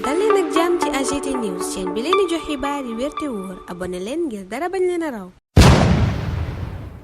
dal leen ak jàmm ci AGT News chaîne bi leen di jox xibaar yi wér te wóor abonné leen ngir dara bañ leen a raw.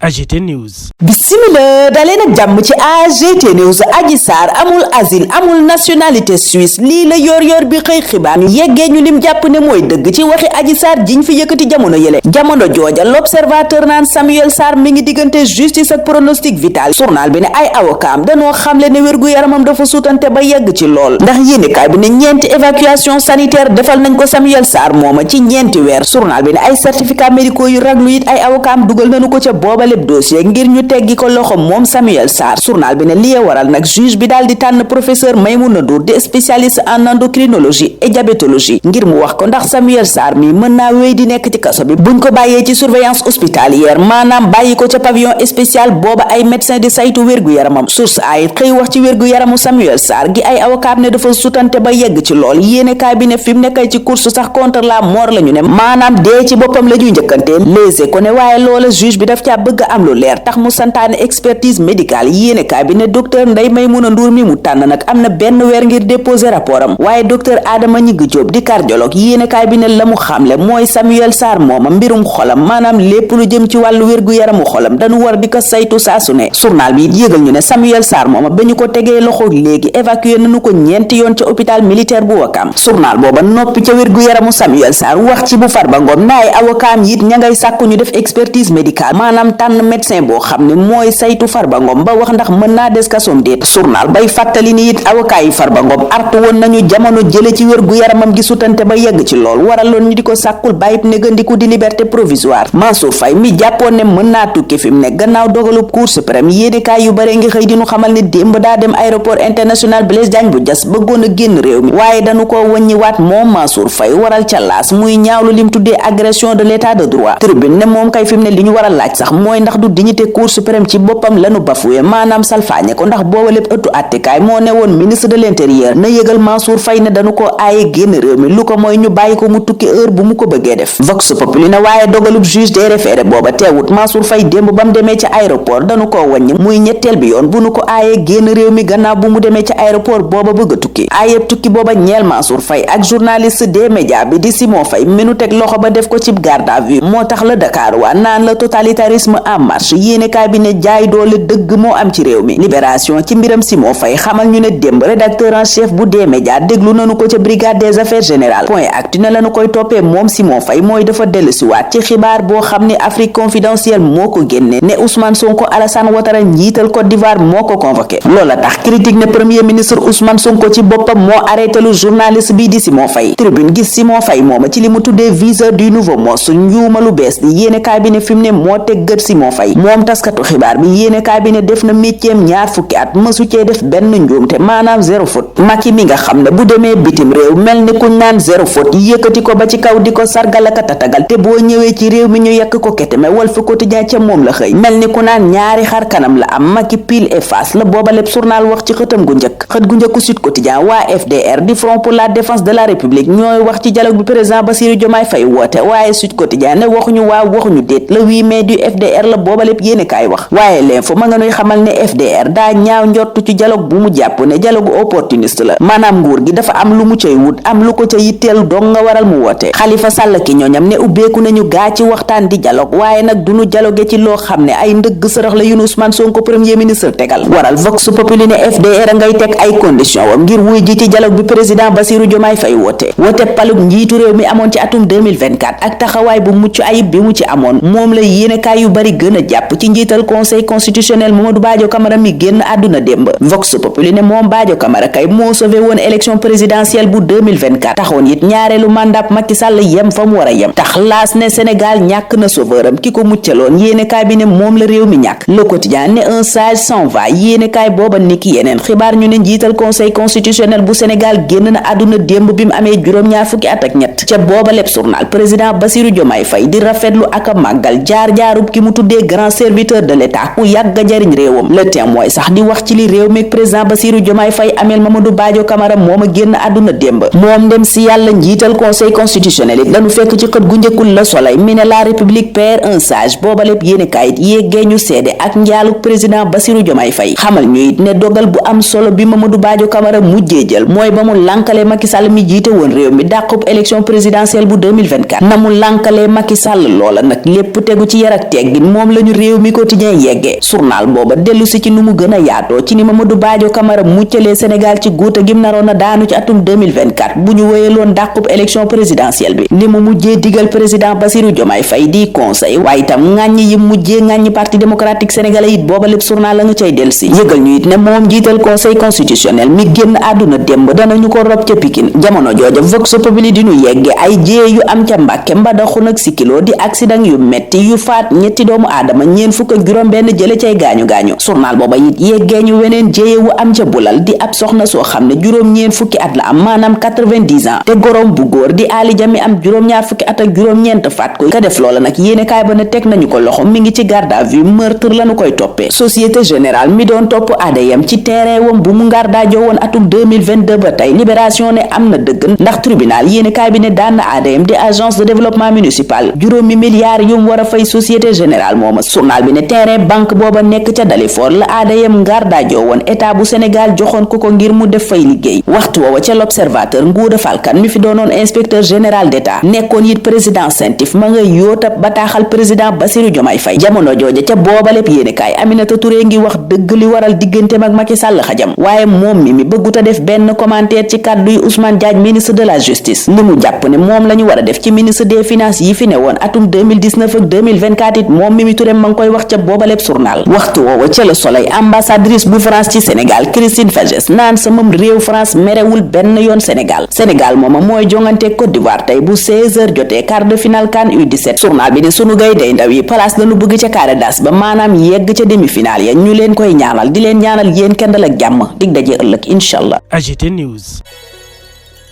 AGT News. Bismillah daleen ak jàmm ci AGT News. Adji Sarr amul asile amul nationalité suisse lii la yor bi xëy xibaar ñu yeggee ñu lim jàpp ne mooy dëgg ci waxi Adji Sarr jiñ fi yëkkati jamono yële jamono jooja l'observateur naan Samuel Sarr mi ngi diggante justice ak pronostic vital. Journal bi ne ay avocat dañoo xamle ne wér-gu-yaramam dafa suutante ba yegg ci lool ndax yéenekaay bi ne ñeenti évacuation sanitaire defal nañ ko Samuel Sarr mooma ci ñeenti weer. Journal bi ne ay certificats médicaux yu raglu it ay avocat dugal nañu ko ca booba lépp dossier ngir ñu teggi ko loxo moom Samuel Sarr. Journal bi ne li waral nag juge bi daal di tànn professeur Maymouna Ndour di spécialiste en endocrinologie et diabétologie ngir mu wax ko ndax Samuel Sarr mi mën naa wéy di nekk ci kaso bi buñ ko bàyyee ci surveillance hospitalière maanaam bàyyi ko ca pavillon spécial booba ay médecin di saytu wér-gu-yaramam. source ay xëy wax ci wér-gu-yaramu Samuel Sarr gi ay avocat ne dafa sutante ba yegg ci lool yéenekaay bi ne fi mu nekkay ci course sax contre la mort la ñu ne maanaam dee ci boppam la ñuy njëkkante Les Échos ne waaye loola juge bi daf caa bëgg am lu leer tax mu santaane expertise médicale yéenekaay bi ne docteur Ndeye Maymouna Ndour mi mu tànn nag am na benn weer ngir déposer rapport am waaye docteur Adama Ñigg Diop di cardiologue yéenekaay bi ne la mu xamle mooy Samuel Sarr mooma mbirum xolam maanaam lépp lu jëm ci wàllu wér-gu-yaramu xolam dañu war di ko saytu saa su ne. journal bi yégal ñu ne Samuel Sarr mooma ba ñu ko tegee loxo léegi évacué nañu ko ñeenti yoon ca hôpital militaire bu Wakam. journal booba noppi ca wér-gu-yaramu Samuel Sarr wax ci bu Farba Ngom na ay avocat it ña ngay sàkku ñu def expertise médicale maanaam tànn médecin boo xam ne mooy saytu Farba Ngom ba wax ndax mën naa des kasoom déet. journal bay fàttali ni it avocat yi Farba Ngom artu woon nañu jamono jële ci wér-gu-yaramam gi sutante ba yegg ci lool waraloon ñu di ko sàkkul bàyyib négandiku di liberté provisoire. Mansour Faye mi jàppoon ne mën naa tukki fi mu ne gannaaw dogalub Cour suprême yéenekaay yu bare ngi xëy di ñu xamal ne démb daa dem aéroport international Blaise Diagne bu Diass bëggoon a génn réew mi waaye dañu ko wàññiwaat moom Mansour Faye waral ca laas muy ñaawlu lim tuddee agression de l'état de droit. Tribune ne moom kay fi mu ne li ñu war a laaj sax mooy ndax du dignité Cour suprême ci boppam lanu bafoué maanaam salfaañe ko ndax booba lépp ëttu attekaay moo ne woon ministre de l'intérieur na yëgal Mansour Faye ne dañu ko aaye génn réew mi lu ko mooy ñu bàyyi ko mu tukki heure bu mu ko bëggee def. Vox Populi ne waaye dogalub juge des référés booba teewut Mansour Faye démb ba mu demee ca aéroport dañu ko wàññi muy ñetteel bi yoon bu nu ko aayee génn réew mi gannaaw bu mu demee ca aéroport booba bëgg a tukki aayeb tukki booba ñeel Mansour Faye ak journaliste des médias bi di Simon Faye minu teg loxo ba def ko ci garde à vue moo tax la Dakar waa naan la totalitarisme en marche yéenekaay bi ne jaay doole dëgg moo am ci réew mi. Libération ci mbiram Simon Faye xamal ñu ne démb rédacteur en chef bu des médias déglu nañu ko ca brigade des affaires générales. Point Actu ne lañu koy toppee moom Simon Faye mooy dafa dellusiwaat ci xibaar boo xam ne Afrique confidentielle moo ko génne ne Ousmane Sonko Alassane Ouattara njiital Côte d'Ivoire moo ko convoqué loola tax critique ne premier ministre Ousmane Sonko ci boppam moo arrêté lu journaliste bii di Simon Faye. Tribune gis Simon Faye mooma ci li mu tuddee viseur du nouveau monstre njuuma lu bees di yéenekaay bi ne fi mu ne moo teg gët Simon Faye moom taskatu xibaar bi yéenekaay bi ne def na métieram ñaar fukki at mësu cee def benn njuumte maanaam zéro faute. Macky mi nga xam ne bu demee bitim réew mel ni kuñ naan zéro faute yëkkati ko ba ci kaw di ko sargal ak tatagal te boo ñëwee ci réew mi ñu yekk ko keteme Walf Quotidien ca moom la xëy mel ni ku naan ñaari xar kanam la am Macky pile et face la booba lépp journal wax ci xëtam gu njëkk xët gu njëkku Sud Quotidien waa FDR di Front pour la défense de la République ñooy wax ci dialogue bi président Bassirou Diomaye Faye woote waaye Sud Quotidien ne waxuñu waaw waxuñu déet le 8 mai du FDR la booba lépp yéenekaay wax waaye l'info ma nga nuy xamal ne FDR daa ñaaw njortu ci dialogue bu mu jàpp ne dialogue opportuniste la maanaam nguur gi dafa am lu mu cay wut am lu ko ca yitteel dong nga waral mu woote. Khalifa Sall ki ñooñam ne ubbeeku nañu gaa ci waxtaan di dialogue waaye nag duñu dialogue ci loo xam ne ay ndëgg sërëx la yu Ousmane Sonko premier ministre tegal waral Vox Populi ne FDR ngay teg ay condition wam ngir wuy ji ci dialogue bi président Bassirou Diomaye Faye woote palug njiitu réew mi amoon ci atum 2024 ak taxawaay bu mucc ayib bi mu ci amoon moom la yéenekaay yu bari gën a jàpp ci njiital conseil constitutionnel Mamadou Badio Camara mi génn àdduna démb. Vox Populi ne moom Badio Camara kay moo sauvé woon élection présidentielle bu 2024 taxoon it ñaareelu mandat Macky Sall yem fa mu war a yem tax laas ne Sénégal ñàkk na sauveuram ki ko muccaloon yéenekaay bi ne moom la réew mi ñàkk. Le Quotidien ne un sage s'en va yéenekaay booba niki yeneen xibaar ñu ne njiital conseil constitutionnel bu Sénégal génn na àdduna démb bi mu amee juróom-ñaar fukki at ak ñett ca booba lépp journal président Bassirou Diomaye Faye di rafetlu ak a màggal jaar-jaarub ki mu tuddee grand serviteur de l'état ku yàgg a jariñ réewam. Le Témoin sax di wax ci li réew mi président Bassirou Diomaye Faye ameel Mamadou Badio Camara moom a génn àdduna démb. moom dem si yàlla njiital conseil constitutionnel it lañu fekk ci xët gu njëkkul la Soleil mi ne la république perd un sage booba lépp yéene kaayit yéegee ñu seede ak njaalu président Bassirou Diomaye Faye xamal ñu it ne dogal bu am solo bi Mamadou Badio Camara mujjee jël mooy ba mu lànkalee Macky Sall mi jiite woon réew mi dàqub élection présidentielle bu 2024 na mu lànkalee Macky Sall loola nag lépp tegu ci yar ak teggin moom lañu réew mi quotidien yeggee. journal booba dellu si ci nu mu gën a yaatoo ci ni Mamadou Badio Camara muccalee Sénégal ci guuta gim naroon a daanu ci atum 2024 bu ñu wéyaloon dàqub élection présidentielle bi ni mu mujjee digal président Bassirou Diomaye Faye di conseil waaye itam ŋàññi yi mujjee ŋàññi parti démocratique sénégalais it booba lépp journal la nga cay dellu si yëgal ñu it ne moom jiital conseil constitutionnel mi génn àdduna démb danañu ko rob ca Pikine jamono jooja Vox Populi di ñu yegge ay jéye yu am ca Mbàkke Mbadaxun ak Sikilo di accident yu metti yu faat ñetti doomu aadama ñeen fukk ak juróom benn jële cay gaañu-gaañu journal booba it yeggee ñu weneen jéye wu am ca Bulal di ab soxna soo xam ne juróom ñeen fukki at la am maanaam 90 ans te gorom bu góor di Ali Jami am juróom-ñaar fukki at ak juróom-ñeent faat ko ka def loola nag yéene kaay ba ne teg nañu ko loxo mi ngi ci garde à vue meurtre lañu koy toppee. Société Générale mi doon topp ADM ci terrain wam bu mu ngardaajoo woon atum 2022 ba tey Libération ne am na dëgg ndax tribunal yéene kaay bi ne daan na ADM di agence de développement municipal juróomi milliards yu mu war a fay Société Générale mooma. journal bi ne terrain banque booba nekk ca Dalifort la ADM ngardaajoo woon état bu Sénégal joxoon ko ngir mu def fay liggéey waxtu woowa ca l'Observateur Ngouda Falkan mi fi doonoon inspecteur général d'État nekkoon it président CENTIF ma nga yóota bataaxal président Bassirou Diomaye Faye jamono jooja ca booba lépp yéenekaay Aminata Touré ngi wax dëgg li waral digganteem ak Macky Sall xajam waaye moom mi bëgguta def benn commentaire ci kàddu yi Ousmane Diagne ministre de la justice li mu jàpp ne moom la ñu war a def ci ministre des finances yi fi ne woon atum 2019 ak 2024 it moom Mimi Touré ma ngi koy wax ca booba lépp journal waxtu woowa ca Le Soleil ambassadrice bu France ci Sénégal Christine Fages naan sama réew France merewul benn yoon Sénégal mooma mooy jongante Côte d'Ivoire tey bu 16h jotee quart de finale CAN U17 journal bi ne sunu gaynde ndaw yi place lañu bëgg ca carré d'as ba maanaam yegg ca demi-finale ya ñu leen koy ñaanal di leen ñaanal yéen kendal ak jàmm dig daje ëllëg inshallah. AGT News.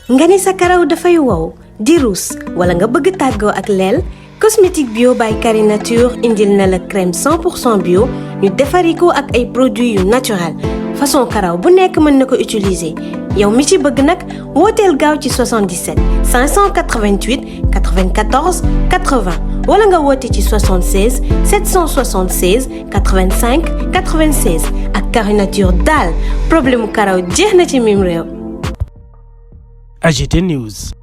nga ni sa karaw dafay wow di ruus wala nga bëgg tàggoo ak leel cosmétique bio by Carré Nature indil na la crème 100% bio ñu defari ko ak ay produits yu naturel façon karaw bu nekk mën na ko utiliser yow mi ci bëgg nag wooteel gaaw ci 77 588 94 80 wala nga woote ci 76 776 85 96 ak Carré Nature daal problème mu karaw jeex na ci mim réew. AGT News.